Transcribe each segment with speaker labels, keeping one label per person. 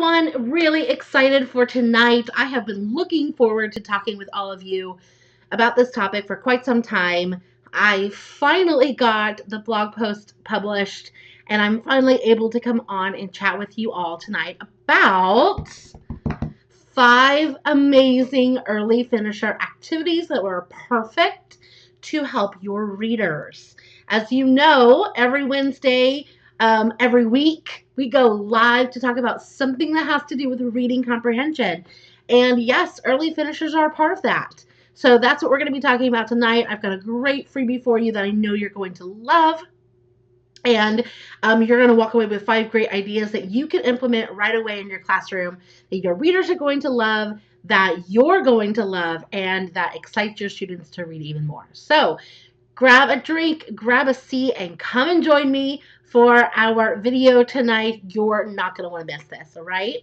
Speaker 1: everyone. Really excited for tonight. I have been looking forward to talking with all of you about this topic for quite some time. I finally got the blog post published, and I'm finally able to come on and chat with you all tonight about 5 amazing early finisher activities that were perfect to help your readers. As you know, every Wednesday, every week, we go live to talk about something that has to do with reading comprehension. And yes, early finishers are a part of that. So that's what we're going to be talking about tonight. I've got a great freebie for you that I know you're going to love. And you're going to walk away with 5 great ideas that you can implement right away in your classroom that your readers are going to love, that you're going to love, and that excites your students to read even more. So grab a drink, grab a seat, and come and join me for our video tonight. You're not going to want to miss this, all right?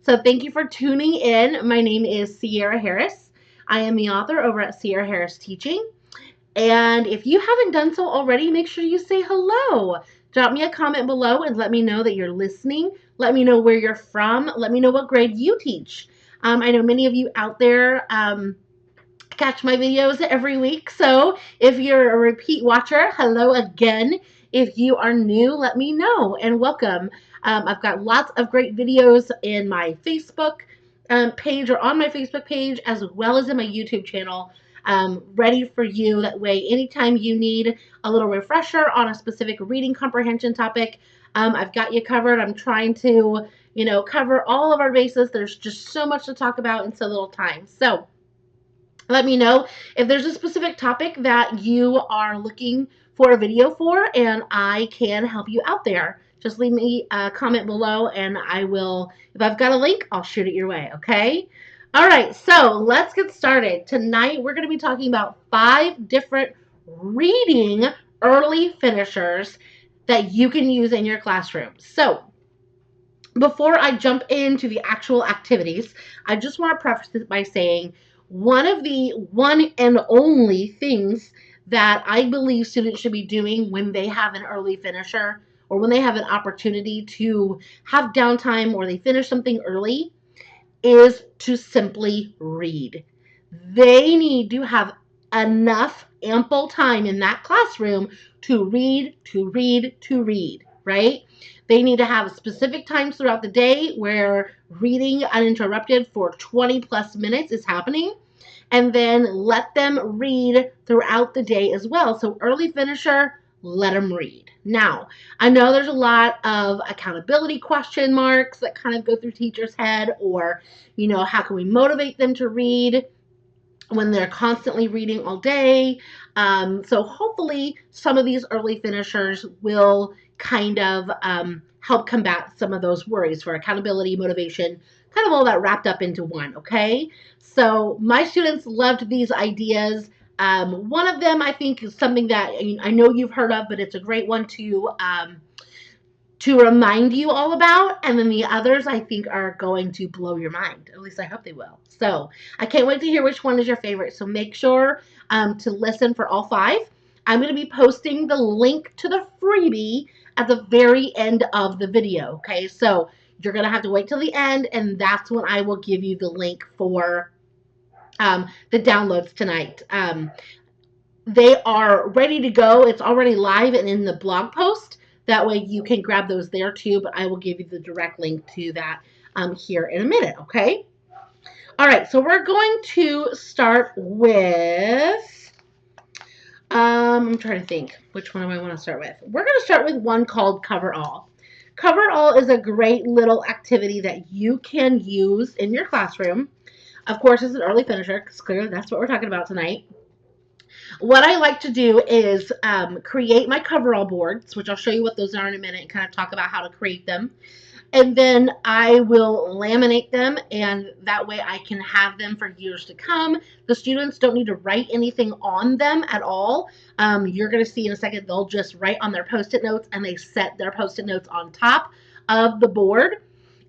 Speaker 1: So thank you for tuning in. My name is Sierra Harris. I am the author over at Sierra Harris Teaching. And if you haven't done so already, make sure you say hello. Drop me a comment below and let me know that you're listening. Let me know where you're from. Let me know what grade you teach. I know many of you out there catch my videos every week. So if you're a repeat watcher, hello again. If you are new, let me know and welcome. I've got lots of great videos in my Facebook page or on my Facebook page as well as in my YouTube channel. Ready for you. That way, anytime you need a little refresher on a specific reading comprehension topic, I've got you covered. I'm trying to, cover all of our bases. There's just so much to talk about in so little time. So let me know if there's a specific topic that you are looking for a video for, and I can help you out there. Just leave me a comment below, and I will, if I've got a link, I'll shoot it your way, okay? All right, so let's get started. Tonight, we're going to be talking about 5 different reading early finishers that you can use in your classroom. So before I jump into the actual activities, I just want to preface this by saying one of the one and only things that I believe students should be doing when they have an early finisher or when they have an opportunity to have downtime or they finish something early is to simply read. They need to have enough ample time in that classroom to read, right? They need to have specific times throughout the day where reading uninterrupted for 20 plus minutes is happening, and then let them read throughout the day as well. So early finisher, let them read. Now, I know there's a lot of accountability question marks that kind of go through teachers' head, or, how can we motivate them to read when they're constantly reading all day? So hopefully some of these early finishers will kind of help combat some of those worries for accountability, motivation, kind of all that wrapped up into one, okay? So my students loved these ideas. One of them I think is something that I know you've heard of, but it's a great one to remind you all about, and then the others I think are going to blow your mind. At least I hope they will. So I can't wait to hear which one is your favorite. So make sure to listen for all 5. I'm going to be posting the link to the freebie at the very end of the video. Okay, so you're going to have to wait till the end, and that's when I will give you the link for the downloads tonight. They are ready to go. It's already live and in the blog post. That way you can grab those there too, but I will give you the direct link to that here in a minute, okay? All right, so we're going to start with, I'm trying to think, which one do I want to start with? We're going to start with one called Cover All. Cover All is a great little activity that you can use in your classroom. Of course, it's an early finisher, because clearly that's what we're talking about tonight. What I like to do is create my coverall boards, which I'll show you what those are in a minute and kind of talk about how to create them. And then I will laminate them, and that way I can have them for years to come. The students don't need to write anything on them at all. You're going to see in a second, they'll just write on their Post-it notes, and they set their Post-it notes on top of the board.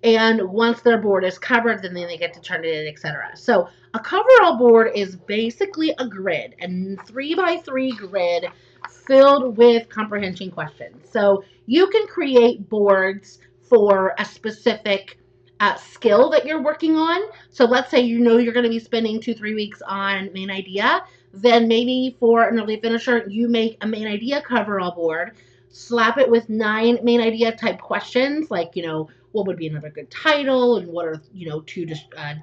Speaker 1: And once their board is covered, then they get to turn it in, etc. So a coverall board is basically a grid, a 3x3 grid filled with comprehension questions. So you can create boards for a specific skill that you're working on. So let's say you know you're going to be spending 2-3 weeks on main idea. Then maybe for an early finisher, you make a main idea coverall board, slap it with 9 main idea type questions, like, what would be another good title, and what are, 2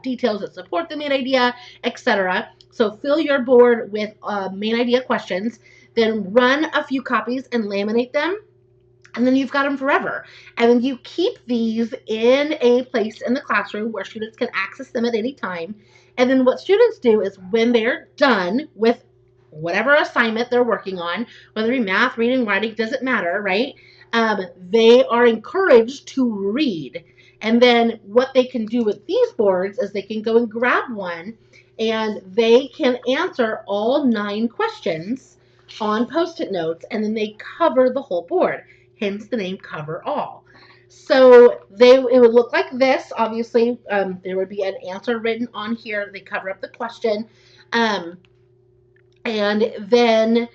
Speaker 1: details that support the main idea, etc. So fill your board with main idea questions, then run a few copies and laminate them. And then you've got them forever. And then you keep these in a place in the classroom where students can access them at any time. And then what students do is when they're done with whatever assignment they're working on, whether it be math, reading, writing, doesn't matter, right? They are encouraged to read. And then what they can do with these boards is they can go and grab one and they can answer all 9 questions on Post-it notes, and then they cover the whole board. Hence the name Cover All. So it would look like this. Obviously, there would be an answer written on here. They cover up the question. And then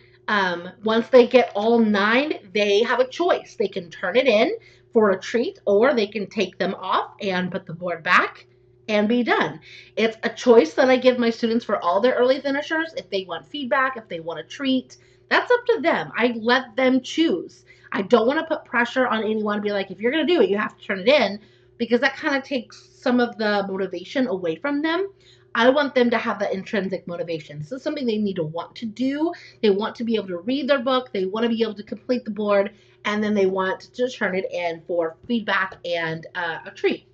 Speaker 1: once they get all 9, they have a choice. They can turn it in for a treat, or they can take them off and put the board back and be done. It's a choice that I give my students for all their early finishers. If they want feedback, if they want a treat, that's up to them. I let them choose. I don't want to put pressure on anyone to be like, if you're going to do it, you have to turn it in, because that kind of takes some of the motivation away from them. I want them to have that intrinsic motivation. This is something they need to want to do. They want to be able to read their book. They want to be able to complete the board, and then they want to turn it in for feedback and a treat.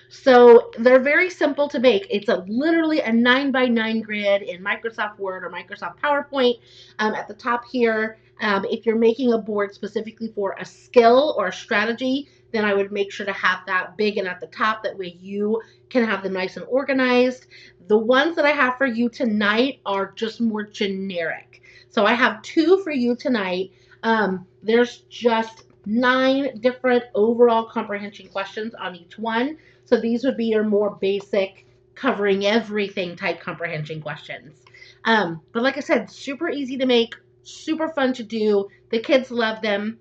Speaker 1: So they're very simple to make. It's literally a 9x9 grid in Microsoft Word or Microsoft PowerPoint. At the top here, if you're making a board specifically for a skill or a strategy, then I would make sure to have that big and at the top. That way you can have them nice and organized. The ones that I have for you tonight are just more generic. So I have 2 for you tonight. There's just 9 different overall comprehension questions on each one. So these would be your more basic, covering everything type comprehension questions. But like I said, super easy to make, super fun to do. The kids love them.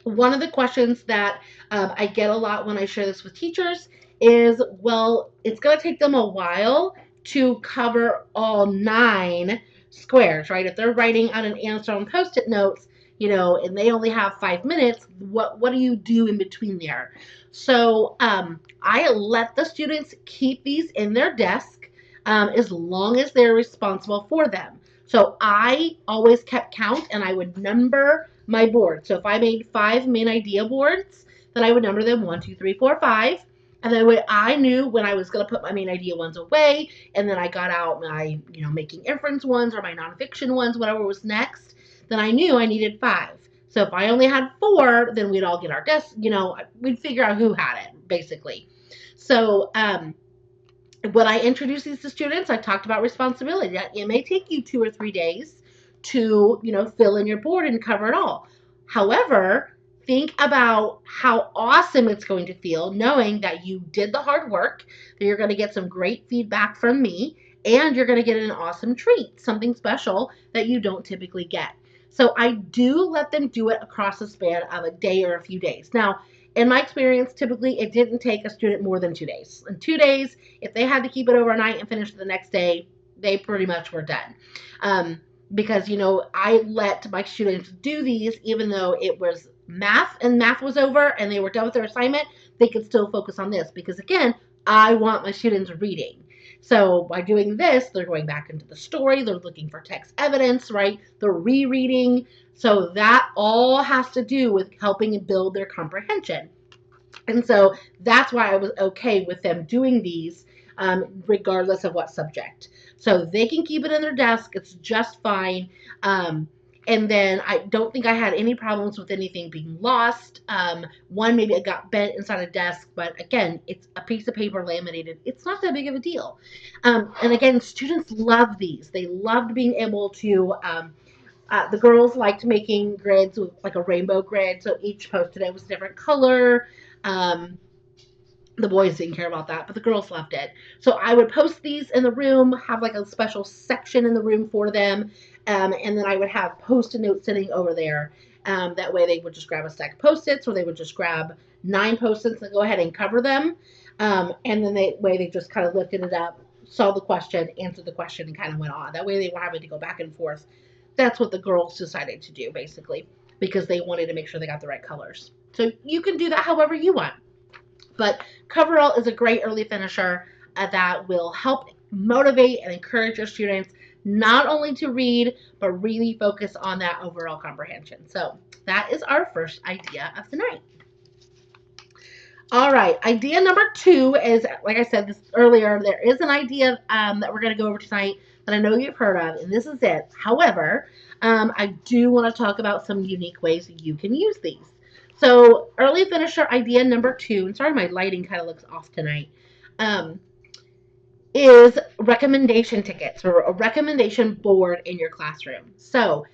Speaker 1: One of the questions that I get a lot when I share this with teachers is, well, it's going to take them a while to cover all 9 squares, right? If they're writing out an answer on Post-it notes, and they only have 5 minutes, what do you do in between there? So I let the students keep these in their desk as long as they're responsible for them. So I always kept count, and I would number my board. So if I made 5 main idea boards, then I would number them 1, 2, 3, 4, 5. And then I knew when I was going to put my main idea ones away, and then I got out my, making inference ones or my nonfiction ones, whatever was next, then I knew I needed 5. So if I only had 4, then we'd all get our desk, we'd figure out who had it, basically. So when I introduced these to students, I talked about responsibility. It may take you 2 or 3 days to, fill in your board and cover it all. However, think about how awesome it's going to feel knowing that you did the hard work, that you're going to get some great feedback from me, and you're going to get an awesome treat, something special that you don't typically get. So I do let them do it across the span of a day or a few days. Now, in my experience, typically it didn't take a student more than 2 days. In 2 days, if they had to keep it overnight and finish it the next day, they pretty much were done. Because, I let my students do these even though it was math and math was over and they were done with their assignment, they could still focus on this. Because again, I want my students reading. So by doing this, they're going back into the story. They're looking for text evidence, right? They're rereading. So that all has to do with helping build their comprehension. And so that's why I was okay with them doing these regardless of what subject. So they can keep it in their desk. It's just fine. And then I don't think I had any problems with anything being lost. One, maybe it got bent inside a desk, but again, it's a piece of paper laminated. It's not that big of a deal. And again, students love these. They loved being able to, the girls liked making grids with like a rainbow grid. So each Post-it was a different color. The boys didn't care about that, but the girls loved it. So I would post these in the room, have like a special section in the room for them, and then I would have Post-it notes sitting over there. That way they would just grab a stack of Post-its, or they would just grab, 9 Post-its and go ahead and cover them. And then they just kind of lifted it up, saw the question, answered the question, and kind of went on. That way they were having to go back and forth. That's what the girls decided to do, basically, because they wanted to make sure they got the right colors. So you can do that however you want. But Coverall is a great early finisher that will help motivate and encourage your students not only to read, but really focus on that overall comprehension. So that is our first idea of the night. All right, idea number 2 is, like I said this earlier, there is an idea that we're going to go over tonight that I know you've heard of, and this is it. However, I do want to talk about some unique ways you can use these. So early finisher idea number 2, and sorry my lighting kind of looks off tonight, is recommendation tickets or a recommendation board in your classroom. So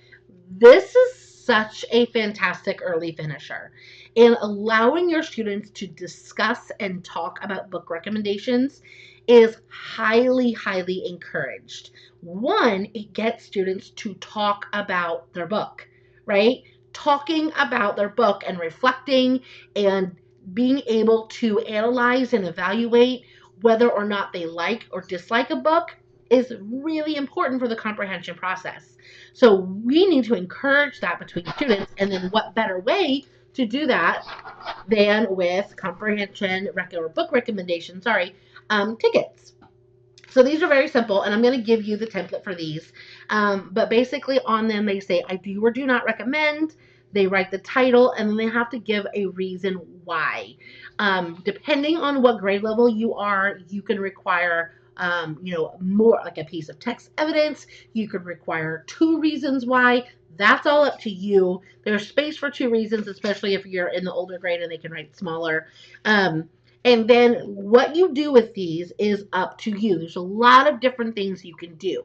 Speaker 1: this is such a fantastic early finisher in allowing your students to discuss and talk about book recommendations is highly, highly encouraged. One, it gets students to talk about their book, right? Talking about their book and reflecting and being able to analyze and evaluate whether or not they like or dislike a book is really important for the comprehension process. So we need to encourage that between students, and then what better way to do that than with comprehension or book recommendation, tickets. So these are very simple, and I'm going to give you the template for these. But basically on them they say, I do or do not recommend. They write the title, and then they have to give a reason why. Depending on what grade level you are, you can require more like a piece of text evidence. You could require 2 reasons why. That's all up to you. There's space for 2 reasons, especially if you're in the older grade and they can write smaller. And then what you do with these is up to you. There's a lot of different things you can do.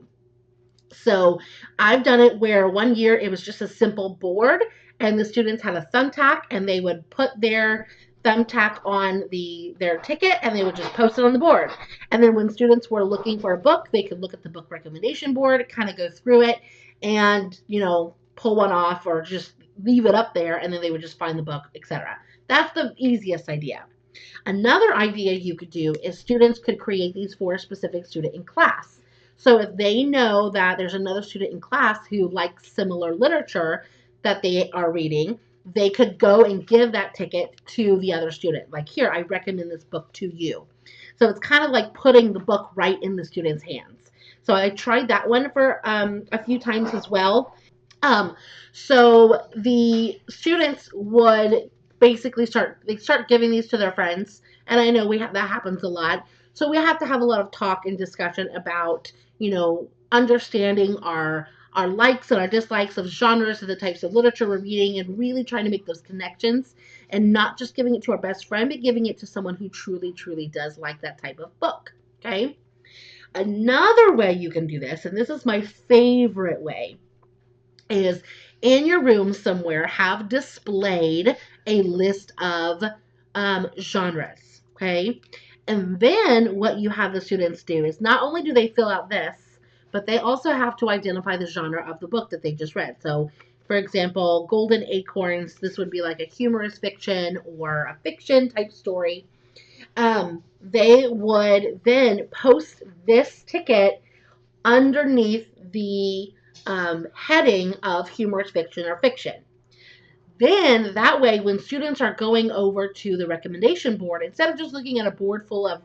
Speaker 1: So I've done it where one year it was just a simple board and the students had a thumbtack and they would put their thumbtack on their ticket and they would just post it on the board. And then when students were looking for a book, they could look at the book recommendation board, kind of go through it and, pull one off or just leave it up there and then they would just find the book, etc. That's the easiest idea. Another idea you could do is students could create these for a specific student in class. So if they know that there's another student in class who likes similar literature that they are reading, they could go and give that ticket to the other student. Like, here, I recommend this book to you. So it's kind of like putting the book right in the student's hands. So I tried that one for a few times as well. So the students would basically start giving these to their friends, and I know that happens a lot. So we have to have a lot of talk and discussion about, understanding our likes and our dislikes of genres and the types of literature we're reading, and really trying to make those connections and not just giving it to our best friend, but giving it to someone who truly, truly does like that type of book. Okay. Another way you can do this, and this is my favorite way, is in your room somewhere have displayed a list of genres, okay? And then what you have the students do is not only do they fill out this, but they also have to identify the genre of the book that they just read. So, for example, Golden Acorns, this would be like a humorous fiction or a fiction type story. They would then post this ticket underneath the heading of humorous fiction or fiction. Then that way, when students are going over to the recommendation board, instead of just looking at a board full of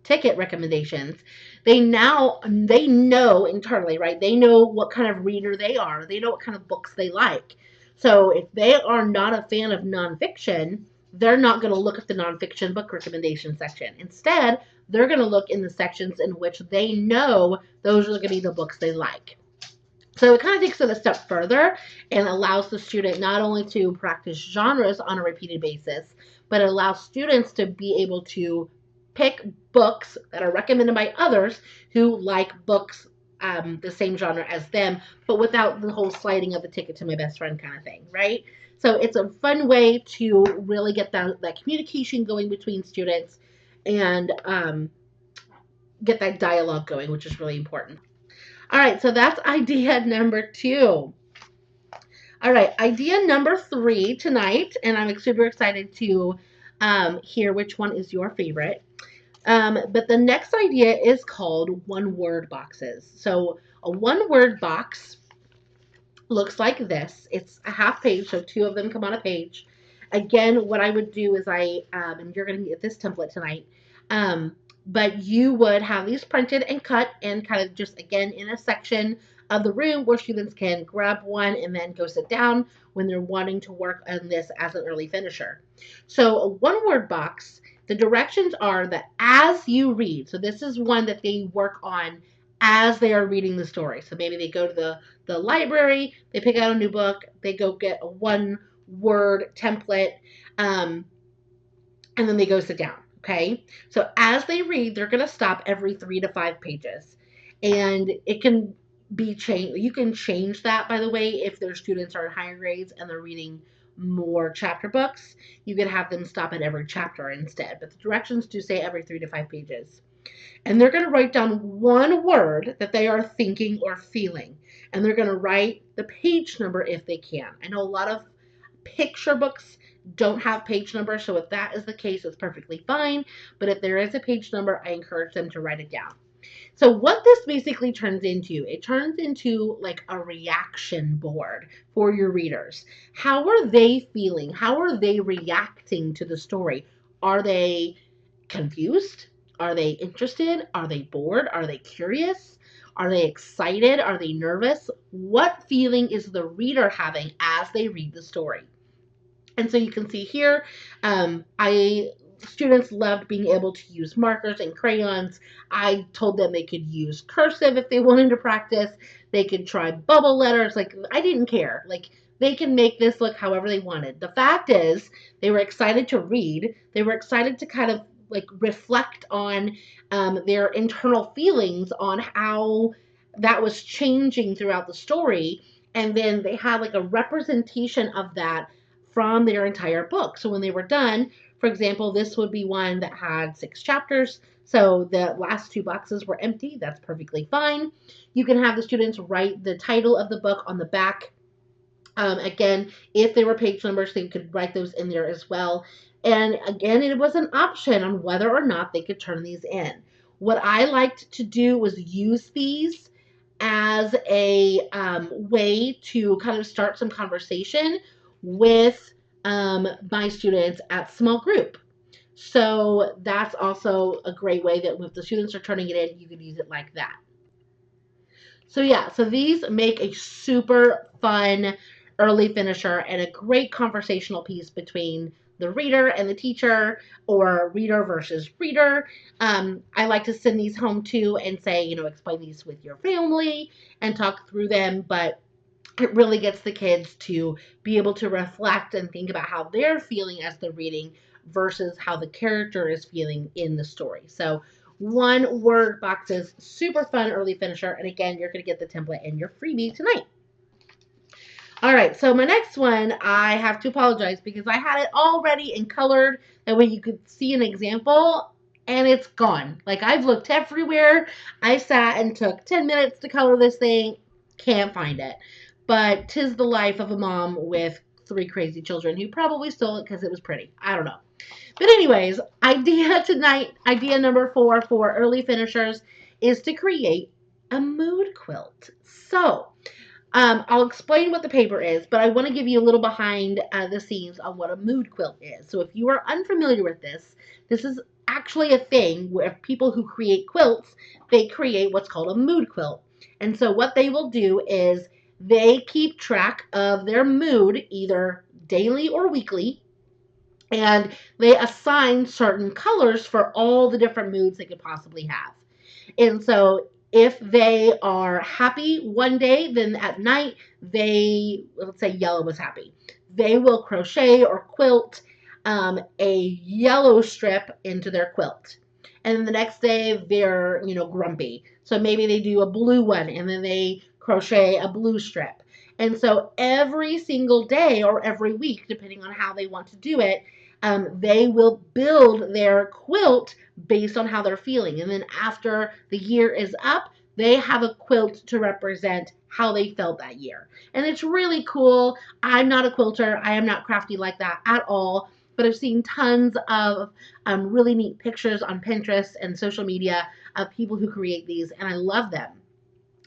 Speaker 1: ticket recommendations, they know internally, right? They know what kind of reader they are. They know what kind of books they like. So if they are not a fan of nonfiction, they're not going to look at the nonfiction book recommendation section. Instead, they're going to look in the sections in which they know those are going to be the books they like. So it kind of takes it a step further and allows the student not only to practice genres on a repeated basis, but it allows students to be able to pick books that are recommended by others who like books the same genre as them, but without the whole sliding of the ticket to my best friend kind of thing, right? So it's a fun way to really get that communication going between students and get that dialogue going, which is really important. All right, so that's idea number 2. All right, idea number 3 tonight, and I'm super excited to here which one is your favorite. But the next idea is called one-word boxes. So a one-word box looks like this. It's a half page, so two of them come on a page. Again, what I would do is and you're going to get this template tonight, but you would have these printed and cut and kind of just, again, in a section of the room where students can grab one and then go sit down when they're wanting to work on this as an early finisher. So a one-word box, the directions are that as you read, so this is one that they work on as they are reading the story. So maybe they go to the library, they pick out a new book, they go get a one-word template, and then they go sit down, okay? So as they read, they're going to stop every 3 to 5 pages. And it can be changed. You can change that, by the way, if their students are in higher grades and they're reading more chapter books. You could have them stop at every chapter instead. But the directions do say every 3 to 5 pages. And they're going to write down one word that they are thinking or feeling. And they're going to write the page number if they can. I know a lot of picture books don't have page numbers, so if that is the case, it's perfectly fine. But if there is a page number, I encourage them to write it down. So what this basically turns into, it turns into like a reaction board for your readers. How are they feeling? How are they reacting to the story? Are they confused? Are they interested? Are they bored? Are they curious? Are they excited? Are they nervous? What feeling is the reader having as they read the story? And so you can see here, students loved being able to use markers and crayons. I told them they could use cursive if they wanted to practice. They could try bubble letters. Like, I didn't care. Like, they can make this look however they wanted. The fact is, they were excited to read. They were excited to kind of like reflect on their internal feelings on how that was changing throughout the story. And then they had like a representation of that from their entire book. So when they were done, for example, this would be one that had 6 chapters. So the last 2 boxes were empty. That's perfectly fine. You can have the students write the title of the book on the back. Again, if they were page numbers, they could write those in there as well. And again, it was an option on whether or not they could turn these in. What I liked to do was use these as a way to kind of start some conversation with my students at small group. So that's also a great way that if the students are turning it in, you could use it like that. So yeah, so these make a super fun early finisher and a great conversational piece between the reader and the teacher, or reader versus reader. I like to send these home too and say, explain these with your family and talk through them, but it really gets the kids to be able to reflect and think about how they're feeling as they're reading versus how the character is feeling in the story. So one word boxes, super fun early finisher. And again, you're going to get the template in your freebie tonight. All right, so my next one, I have to apologize because I had it all ready and colored. That way you could see an example, and it's gone. Like, I've looked everywhere. I sat and took 10 minutes to color this thing. Can't find it. But 'tis the life of a mom with 3 crazy children who probably stole it because it was pretty. I don't know. But anyways, idea number 4 for early finishers is to create a mood quilt. So, I'll explain what the paper is, but I want to give you a little behind the scenes on what a mood quilt is. So if you are unfamiliar with this, this is actually a thing where people who create quilts, they create what's called a mood quilt. And so what they will do is they keep track of their mood either daily or weekly, and they assign certain colors for all the different moods they could possibly have. And so if they are happy one day, then at night let's say yellow was happy, they will crochet or quilt a yellow strip into their quilt. And then the next day they're, grumpy. So maybe they do a blue one and then they crochet a blue strip. And so every single day or every week, depending on how they want to do it, they will build their quilt based on how they're feeling. And then after the year is up, they have a quilt to represent how they felt that year. And it's really cool. I'm not a quilter. I am not crafty like that at all. but I've seen tons of really neat pictures on Pinterest and social media of people who create these, and I love them.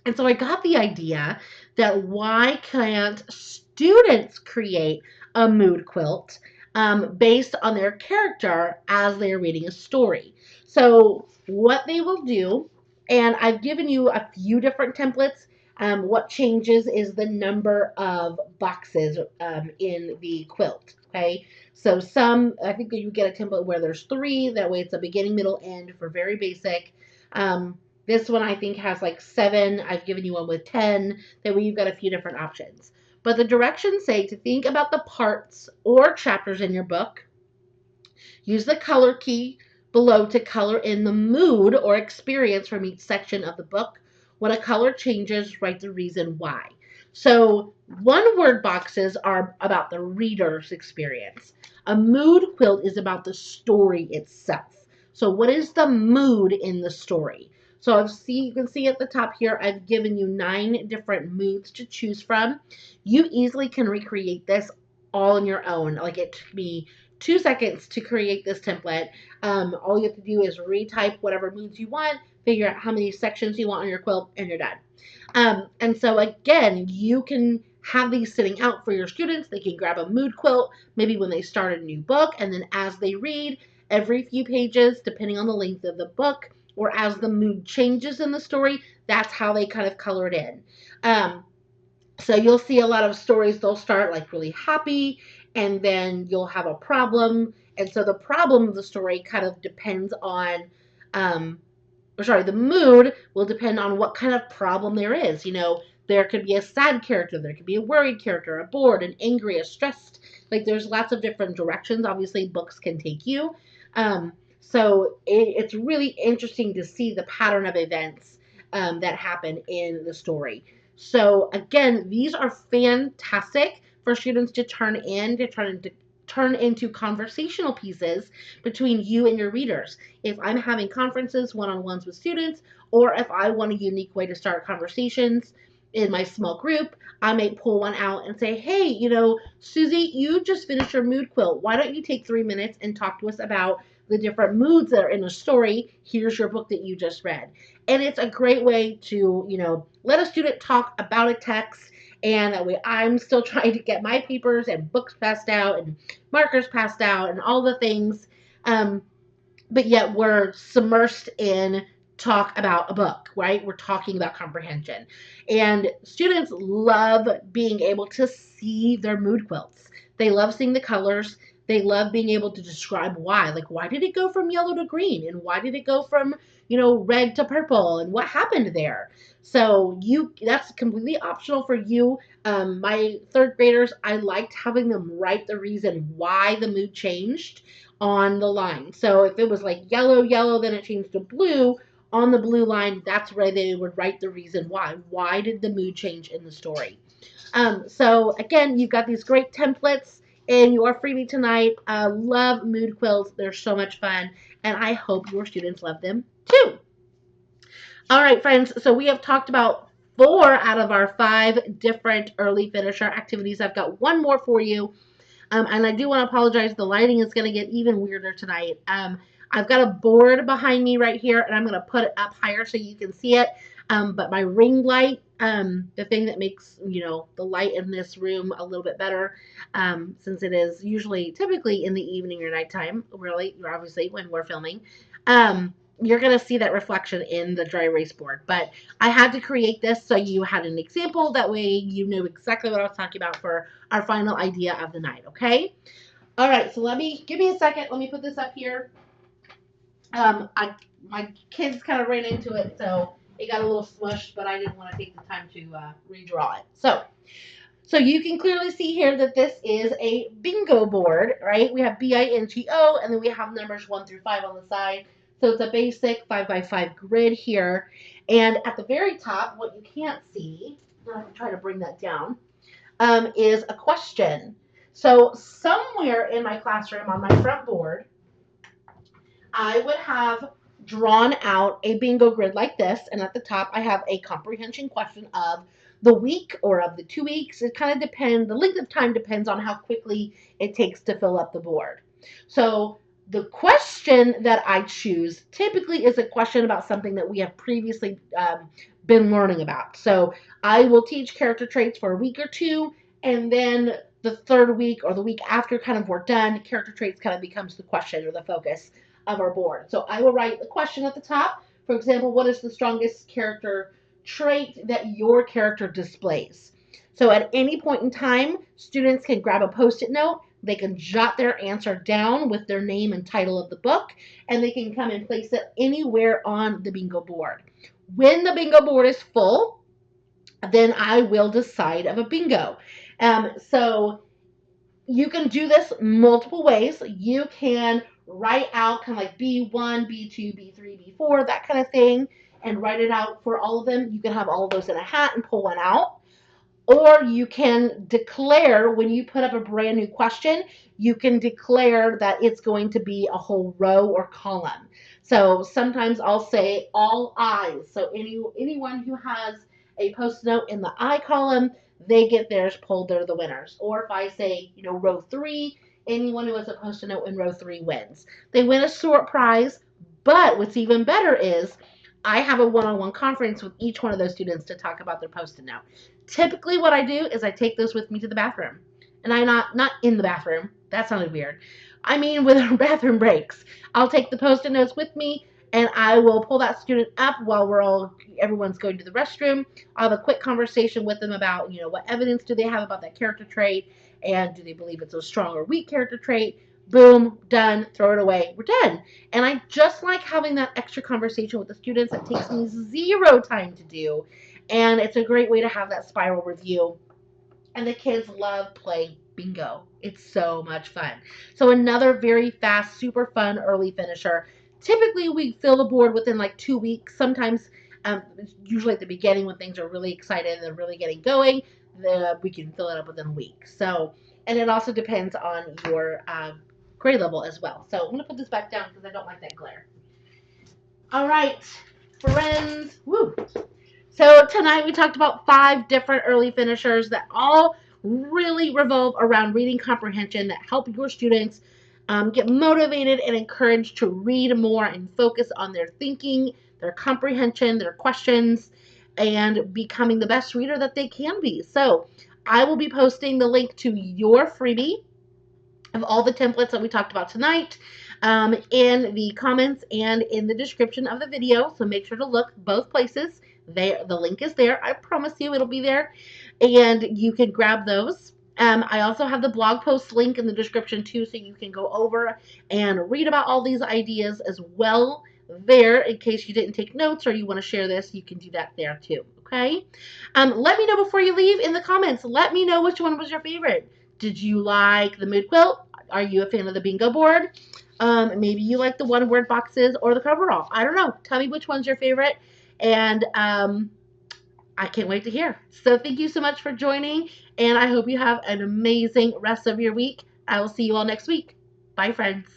Speaker 1: And so I got the idea that why can't students create a mood quilt based on their character as they're reading a story? So what they will do, and I've given you a few different templates. What changes is the number of boxes in the quilt. Okay, so I think that you get a template where there's 3. That way it's a beginning, middle, end for very basic. This one I think has like 7. I've given you one with 10. That way you've got a few different options. But the directions say to think about the parts or chapters in your book. Use the color key below to color in the mood or experience from each section of the book. When a color changes, write the reason why. So one-word boxes are about the reader's experience. A mood quilt is about the story itself. So what is the mood in the story? So you can see at the top here, I've given you 9 different moods to choose from. You easily can recreate this all on your own. Like, it took me 2 seconds to create this template. All you have to do is retype whatever moods you want, figure out how many sections you want on your quilt, and you're done. And so again, you can have these sitting out for your students. They can grab a mood quilt, maybe when they start a new book, and then as they read, every few pages, depending on the length of the book, or as the mood changes in the story, that's how they kind of color it in. So you'll see a lot of stories, they'll start like really happy, and then you'll have a problem. And so the problem of the story kind of depends on, the mood will depend on what kind of problem there is. There could be a sad character, there could be a worried character, a bored, an angry, a stressed. Like, there's lots of different directions, obviously, books can take you. So it's really interesting to see the pattern of events that happen in the story. So again, these are fantastic for students to turn into conversational pieces between you and your readers. If I'm having conferences, one-on-ones with students, or if I want a unique way to start conversations in my small group, I may pull one out and say, hey, Susie, you just finished your mood quilt. Why don't you take 3 minutes and talk to us about the different moods that are in a story? Here's your book that you just read. And it's a great way to, let a student talk about a text. And that way I'm still trying to get my papers and books passed out and markers passed out and all the things. But yet we're submersed in talk about a book, right? We're talking about comprehension. And students love being able to see their mood quilts. They love seeing the colors. They love being able to describe why. Like, why did it go from yellow to green? And why did it go from, red to purple? And what happened there? So that's completely optional for you. My 3rd graders, I liked having them write the reason why the mood changed on the line. So if it was like yellow, then it changed to blue, on the blue line, that's where they would write the reason why. Why did the mood change in the story? So again, you've got these great templates in your freebie tonight. Love mood quilts. They're so much fun, and I hope your students love them too. All right, friends, so we have talked about 4 out of our 5 different early finisher activities. I've got one more for you. And I do want to apologize. The lighting is going to get even weirder tonight. I've got a board behind me right here, and I'm going to put it up higher so you can see it. But my ring light, the thing that makes, the light in this room a little bit better, since it is typically in the evening or nighttime, really, obviously, when we're filming, you're going to see that reflection in the dry erase board. But I had to create this so you had an example. That way you knew exactly what I was talking about for our final idea of the night, okay? All right, so give me a second. Let me put this up here. My kids kind of ran into it, so it got a little smushed, but I didn't want to take the time to redraw it. So you can clearly see here that this is a bingo board, right? We have BINGO, and then we have numbers 1 through 5 on the side. So it's a basic 5x5 grid here. And at the very top, what you can't see, I'm going to try to bring that down, is a question. So somewhere in my classroom on my front board, I would have drawn out a bingo grid like this, and at the top I have a comprehension question of the week or of the 2 weeks. It kind of depends. The length of time depends on how quickly it takes to fill up the board. So the question that I choose typically is a question about something that we have previously been learning about. So I will teach character traits for a week or two, and then the third week or the week after kind of we're done, character traits kind of becomes the question or the focus of our board. So I will write the question at the top. For example, what is the strongest character trait that your character displays? So at any point in time, students can grab a Post-it note, they can jot their answer down with their name and title of the book, and they can come and place it anywhere on the bingo board. When the bingo board is full, then I will decide of a bingo. So you can do this multiple ways. You can write out kind of like B1, B2, B3, B4, that kind of thing, and write it out for all of them. You can have all of those in a hat and pull one out. Or you can declare, when you put up a brand new question, you can declare that it's going to be a whole row or column. So sometimes I'll say all I's. So anyone who has a Post-it note in the I column, they get theirs pulled. They're the winners. Or if I say, row 3, anyone who has a Post-it note in row 3 wins. They win a short prize, but what's even better is I have a one-on-one conference with each one of those students to talk about their Post-it note. Typically what I do is I take those with me to the bathroom. And I'm not in the bathroom. That sounded weird. I mean with our bathroom breaks. I'll take the Post-it notes with me, and I will pull that student up while everyone's going to the restroom. I'll have a quick conversation with them about, what evidence do they have about that character trait, and do they believe it's a strong or weak character trait. Boom, done, throw it away, we're done. And I just like having that extra conversation with the students. That takes me 0 time to do. And it's a great way to have that spiral review. And the kids love playing bingo. It's so much fun. So another very fast, super fun early finisher. Typically, we fill the board within like 2 weeks. Sometimes, usually at the beginning when things are really excited and they're really getting going, we can fill it up within a week. So, and it also depends on your grade level as well. So I'm going to put this back down because I don't like that glare. All right, friends. Woo. So tonight we talked about 5 different early finishers that all really revolve around reading comprehension that help your students get motivated and encouraged to read more and focus on their thinking, their comprehension, their questions, and becoming the best reader that they can be. So I will be posting the link to your freebie of all the templates that we talked about tonight in the comments and in the description of the video. So make sure to look both places. The link is there. I promise you it'll be there. And you can grab those. I also have the blog post link in the description too, so you can go over and read about all these ideas as well there. In case you didn't take notes or you want to share this, you can do that there too. Okay? Let me know before you leave in the comments. Let me know which one was your favorite. Did you like the mood quilt? Are you a fan of the bingo board? Maybe you like the one-word boxes or the coverall. I don't know. Tell me which one's your favorite. And I can't wait to hear. So thank you so much for joining, and I hope you have an amazing rest of your week. I will see you all next week. Bye, friends.